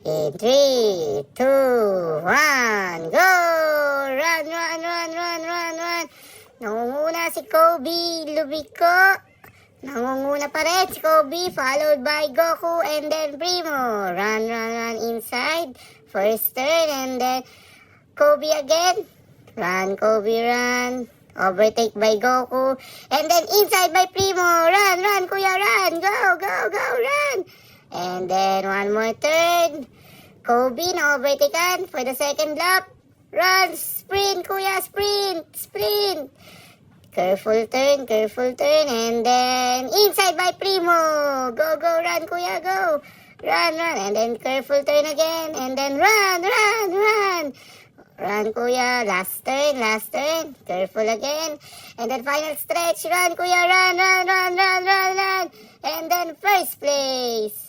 In 3, 2, 1, go! Run, run, run, run, run, run! Nangunguna si Kobe Lubico. Nangunguna pa rin si Kobe, followed by Goku and then Primo. Run, run, run inside. First turn and then Kobe again. Run, Kobe, run. Overtake by Goku. And then inside by Primo. Run, run, kuya, run. Go, go, go, run. And then one more turn. Kobe na overtaken for the second lap. Run, sprint, kuya, sprint, sprint. Careful turn, and then inside by Primo. Go, go, run, kuya, go. Run, run, and then careful turn again, and then run, run, run. Run, kuya, last turn, careful again. And then final stretch, run, kuya, run, run, run, run, run, run. And then first place.